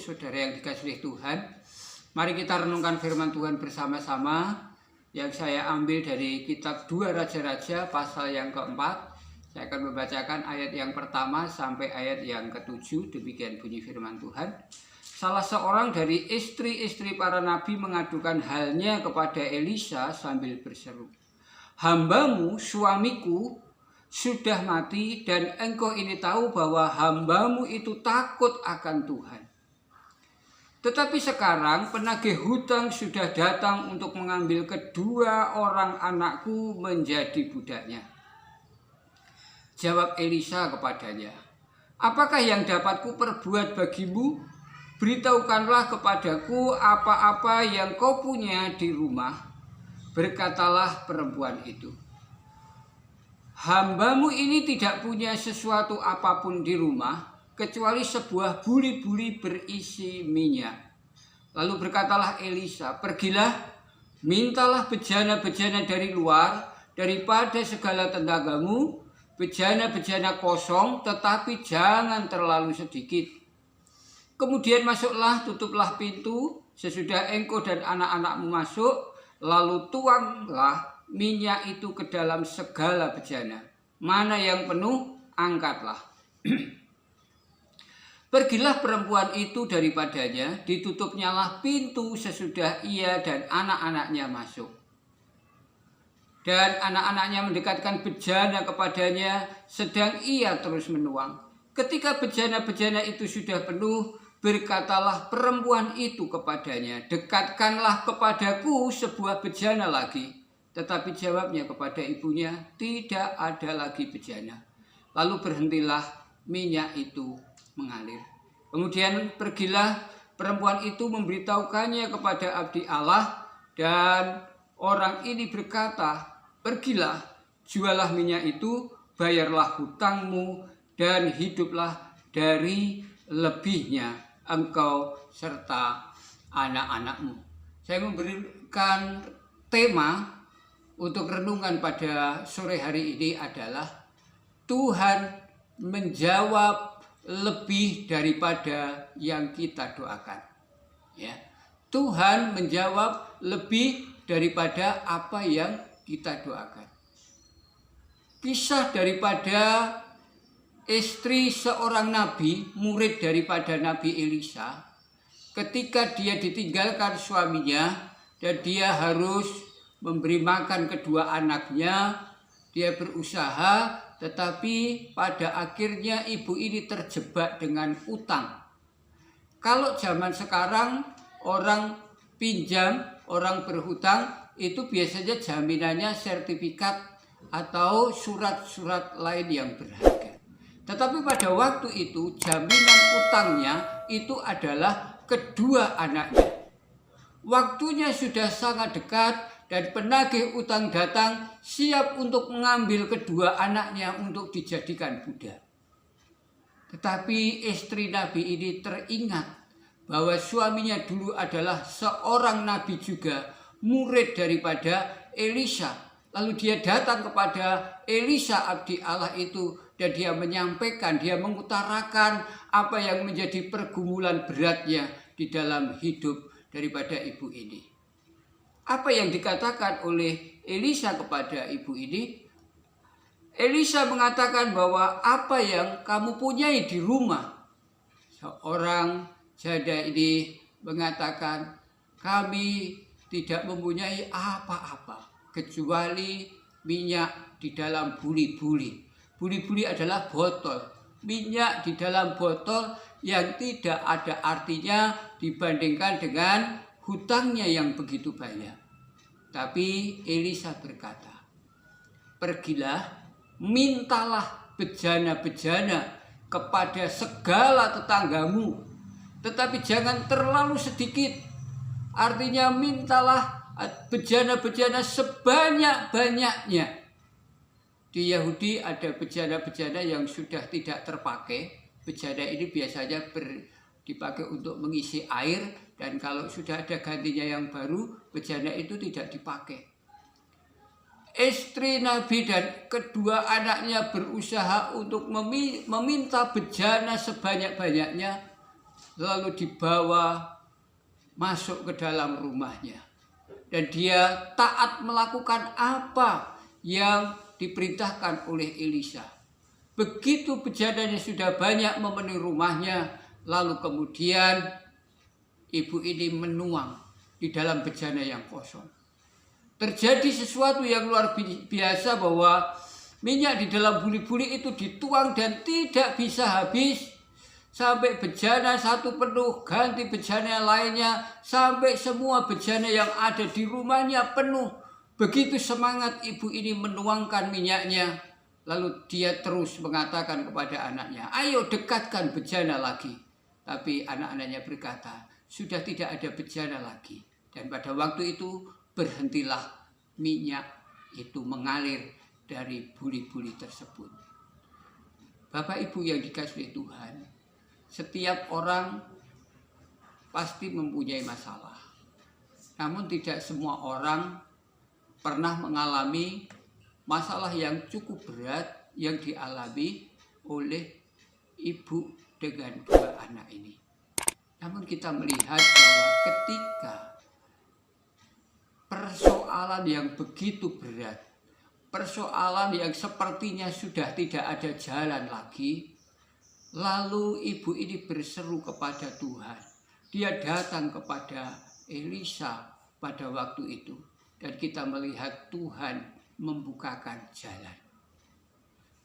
saudara yang dikasihi Tuhan, mari kita renungkan firman Tuhan bersama-sama yang saya ambil dari kitab 2 Raja-Raja pasal yang keempat. Saya akan membacakan ayat yang pertama sampai ayat yang ke-7. Demikian bunyi firman Tuhan. Salah seorang dari istri-istri para nabi mengadukan halnya kepada Elisa sambil berseru, "Hambamu, suamiku, sudah mati, dan engkau ini tahu bahwa hambamu itu takut akan Tuhan. Tetapi sekarang penagih hutang sudah datang untuk mengambil kedua orang anakku menjadi budaknya." Jawab Elisa kepadanya, "Apakah yang dapat kuperbuat bagimu? Beritahukanlah kepadaku apa-apa yang kau punya di rumah." Berkatalah perempuan itu, "Hambamu ini tidak punya sesuatu apapun di rumah, kecuali sebuah buli-buli berisi minyak." Lalu berkatalah Elisa, "Pergilah, mintalah bejana-bejana dari luar, daripada segala tenagamu, bejana-bejana kosong, tetapi jangan terlalu sedikit. Kemudian masuklah, tutuplah pintu, sesudah engkau dan anak-anakmu masuk, lalu tuanglah minyak itu ke dalam segala bejana. Mana yang penuh, angkatlah." Pergilah perempuan itu daripadanya, ditutupnyalah pintu sesudah ia dan anak-anaknya masuk. Dan anak-anaknya mendekatkan bejana kepadanya, sedang ia terus menuang. Ketika bejana-bejana itu sudah penuh, berkatalah perempuan itu kepadanya, "Dekatkanlah kepadaku sebuah bejana lagi." Tetapi jawabnya kepada ibunya, "Tidak ada lagi bejana." Lalu berhentilah minyak itu mengalir. Kemudian pergilah perempuan itu memberitahukannya kepada abdi Allah, dan orang ini berkata, "Pergilah, jualah minyak itu, bayarlah hutangmu, dan hiduplah dari lebihnya engkau serta anak-anakmu." Saya memberikan tema untuk renungan pada sore hari ini adalah Tuhan menjawab lebih daripada yang kita doakan. Ya, Tuhan menjawab lebih daripada apa yang kita doakan. Kisah daripada istri seorang nabi, murid daripada Nabi Elisa, ketika dia ditinggalkan suaminya dan dia harus memberi makan kedua anaknya, dia berusaha, tetapi pada akhirnya ibu ini terjebak dengan utang. Kalau zaman sekarang orang pinjam, orang berhutang, itu biasanya jaminannya sertifikat atau surat-surat lain yang berharga. Tetapi pada waktu itu jaminan utangnya itu adalah kedua anaknya. Waktunya sudah sangat dekat dan penagih utang datang siap untuk mengambil kedua anaknya untuk dijadikan budak. Tetapi istri nabi ini teringat bahwa suaminya dulu adalah seorang nabi juga, murid daripada Elisa. Lalu dia datang kepada Elisa abdi Allah itu, dan dia menyampaikan, dia mengutarakan apa yang menjadi pergumulan beratnya di dalam hidup daripada ibu ini. Apa yang dikatakan oleh Elisa kepada ibu ini? Elisa mengatakan bahwa apa yang kamu punyai di rumah. Seorang janda ini mengatakan, "Kami tidak mempunyai apa-apa kecuali minyak di dalam buli-buli." Buli-buli adalah botol. Minyak di dalam botol yang tidak ada artinya dibandingkan dengan hutangnya yang begitu banyak. Tapi Elisa berkata, "Pergilah, mintalah bejana-bejana kepada segala tetanggamu, tetapi jangan terlalu sedikit." Artinya mintalah bejana-bejana sebanyak-banyaknya. Di Yahudi ada bejana-bejana yang sudah tidak terpakai. Bejana ini biasanya dipakai untuk mengisi air, dan kalau sudah ada gantinya yang baru, bejana itu tidak dipakai. Istri Nabi dan kedua anaknya berusaha untuk meminta bejana sebanyak-banyaknya. lalu dibawa masuk ke dalam rumahnya. Dan dia taat melakukan apa yang diperintahkan oleh Elisa. Begitu bejananya sudah banyak memenuhi rumahnya, lalu kemudian ibu ini menuang di dalam bejana yang kosong. Terjadi sesuatu yang luar biasa bahwa minyak di dalam buli-buli itu dituang dan tidak bisa habis. Sampai bejana satu penuh, ganti bejana lainnya, sampai semua bejana yang ada di rumahnya penuh. Begitu semangat ibu ini menuangkan minyaknya, lalu dia terus mengatakan kepada anaknya, ayo dekatkan bejana lagi. Tapi anak-anaknya berkata, sudah tidak ada bejana lagi. Dan pada waktu itu berhentilah minyak itu mengalir dari buli-buli tersebut. Bapak Ibu yang dikasihi Tuhan, setiap orang pasti mempunyai masalah. Namun tidak semua orang pernah mengalami masalah yang cukup berat yang dialami oleh ibu dengan dua anak ini. Namun kita melihat bahwa ketika persoalan yang begitu berat, persoalan yang sepertinya sudah tidak ada jalan lagi, lalu ibu ini berseru kepada Tuhan. Dia datang kepada Elisa pada waktu itu. Dan kita melihat Tuhan membukakan jalan.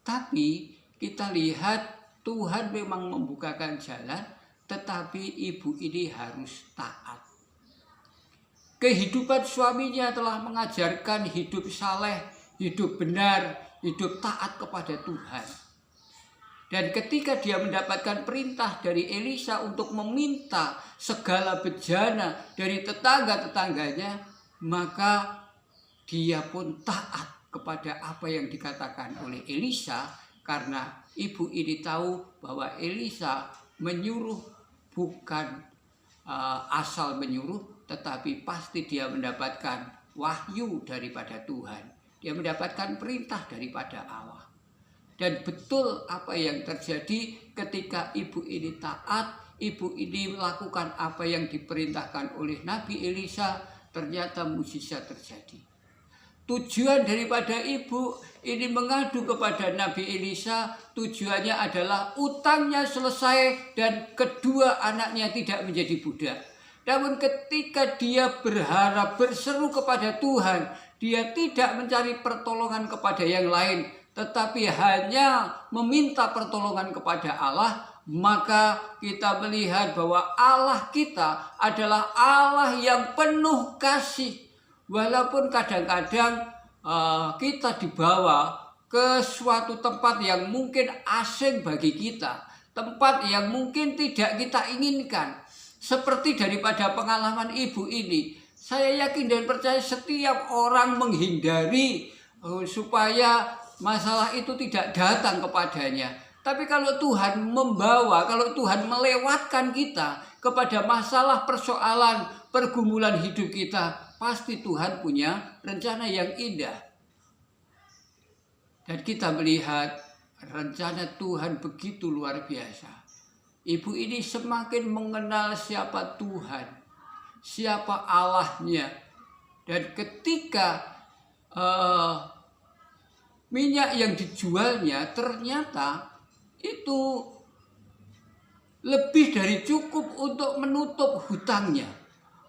Tapi kita lihat Tuhan memang membukakan jalan, tetapi ibu ini harus taat. Kehidupan suaminya telah mengajarkan hidup saleh, hidup benar, hidup taat kepada Tuhan. Dan ketika dia mendapatkan perintah dari Elisa untuk meminta segala bejana dari tetangga-tetangganya, maka dia pun taat kepada apa yang dikatakan oleh Elisa, karena ibu ini tahu bahwa Elisa menyuruh bukan asal menyuruh, tetapi pasti dia mendapatkan wahyu daripada Tuhan. Dia mendapatkan perintah daripada Allah. Dan betul apa yang terjadi ketika ibu ini taat, ibu ini melakukan apa yang diperintahkan oleh Nabi Elisa, ternyata mukjizat terjadi. Tujuan daripada ibu ini mengadu kepada Nabi Elisa, tujuannya adalah utangnya selesai dan kedua anaknya tidak menjadi budak. Namun ketika dia berharap, berseru kepada Tuhan, dia tidak mencari pertolongan kepada yang lain, tetapi hanya meminta pertolongan kepada Allah, maka kita melihat bahwa Allah kita adalah Allah yang penuh kasih. Walaupun kadang-kadang kita dibawa ke suatu tempat yang mungkin asing bagi kita, tempat yang mungkin tidak kita inginkan. Seperti daripada pengalaman ibu ini, saya yakin dan percaya setiap orang menghindari supaya masalah itu tidak datang kepadanya. Tapi kalau Tuhan membawa, kalau Tuhan melewatkan kita kepada masalah, persoalan, pergumulan hidup kita, pasti Tuhan punya rencana yang indah. Dan kita melihat rencana Tuhan begitu luar biasa. Ibu ini semakin mengenal siapa Tuhan, siapa Allahnya. Dan ketika minyak yang dijualnya ternyata itu lebih dari cukup untuk menutup hutangnya.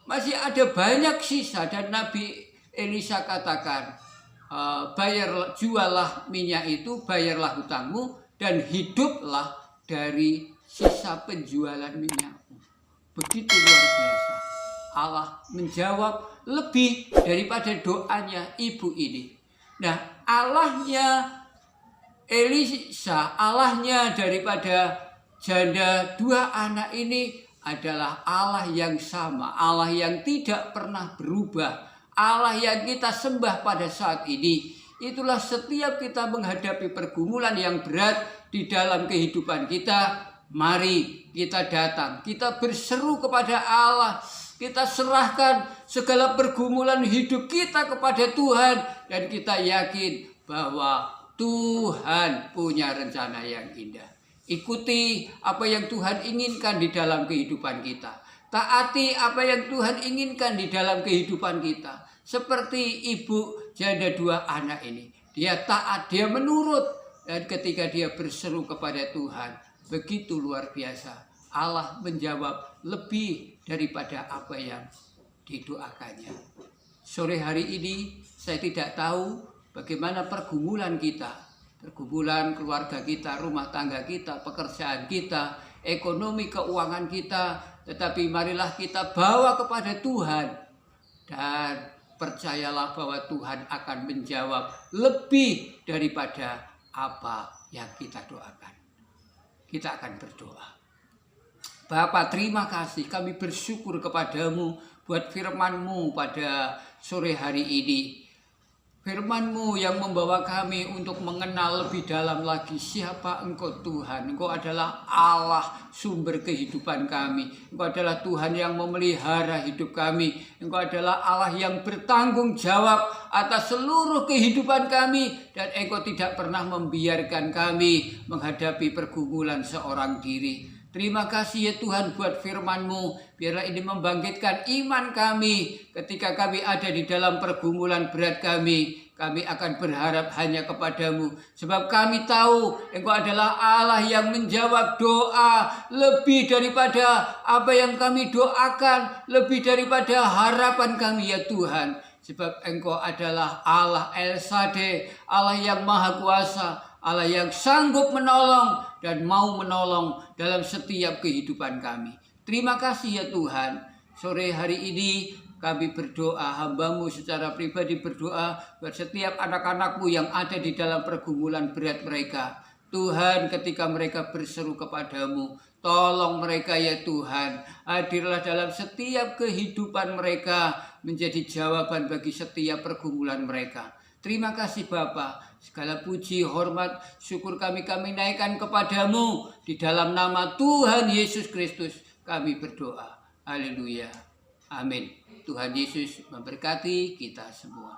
Masih ada banyak sisa dan Nabi Elisa katakan, juallah minyak itu, bayarlah hutangmu dan hiduplah dari sisa penjualan minyakmu. Begitu luar biasa. Allah menjawab lebih daripada doanya ibu ini. Nah, Allahnya Elisa, Allahnya daripada janda dua anak ini adalah Allah yang sama, Allah yang tidak pernah berubah, Allah yang kita sembah pada saat ini. Itulah setiap kita menghadapi pergumulan yang berat di dalam kehidupan kita, mari kita datang, kita berseru kepada Allah, kita serahkan segala pergumulan hidup kita kepada Tuhan, dan kita yakin bahwa Tuhan punya rencana yang indah. Ikuti apa yang Tuhan inginkan di dalam kehidupan kita. Taati apa yang Tuhan inginkan di dalam kehidupan kita. Seperti ibu janda 2 anak ini. Dia taat, dia menurut. Dan ketika dia berseru kepada Tuhan, begitu luar biasa. Allah menjawab lebih daripada apa yang didoakannya. Sore hari ini saya tidak tahu bagaimana pergumulan kita. Pergumulan keluarga kita, rumah tangga kita, pekerjaan kita, ekonomi keuangan kita. Tetapi marilah kita bawa kepada Tuhan. Dan percayalah bahwa Tuhan akan menjawab lebih daripada apa yang kita doakan. Kita akan berdoa. Bapa, terima kasih, kami bersyukur kepadamu buat firman-Mu pada sore hari ini. Firman-Mu yang membawa kami untuk mengenal lebih dalam lagi siapa Engkau Tuhan. Engkau adalah Allah sumber kehidupan kami. Engkau adalah Tuhan yang memelihara hidup kami. Engkau adalah Allah yang bertanggung jawab atas seluruh kehidupan kami. Dan Engkau tidak pernah membiarkan kami menghadapi pergumulan seorang diri. Terima kasih ya Tuhan buat firman-Mu. Biarlah ini membangkitkan iman kami. Ketika kami ada di dalam pergumulan berat kami akan berharap hanya kepadamu. Sebab kami tahu Engkau adalah Allah yang menjawab doa lebih daripada apa yang kami doakan. Lebih daripada harapan kami ya Tuhan. Sebab Engkau adalah Allah El Shaddai, Allah yang Maha Kuasa, Allah yang sanggup menolong dan mau menolong dalam setiap kehidupan kami. Terima kasih ya Tuhan. Sore hari ini kami berdoa, hamba-Mu secara pribadi berdoa buat setiap anak-anak-Mu yang ada di dalam pergumulan berat mereka. Tuhan, ketika mereka berseru kepadamu, tolong mereka ya Tuhan. Hadirlah dalam setiap kehidupan mereka, menjadi jawaban bagi setiap pergumulan mereka. Terima kasih Bapa. Segala puji, hormat, syukur kami naikkan kepadamu. Di dalam nama Tuhan Yesus Kristus kami berdoa. Haleluya. Amin. Tuhan Yesus memberkati kita semua.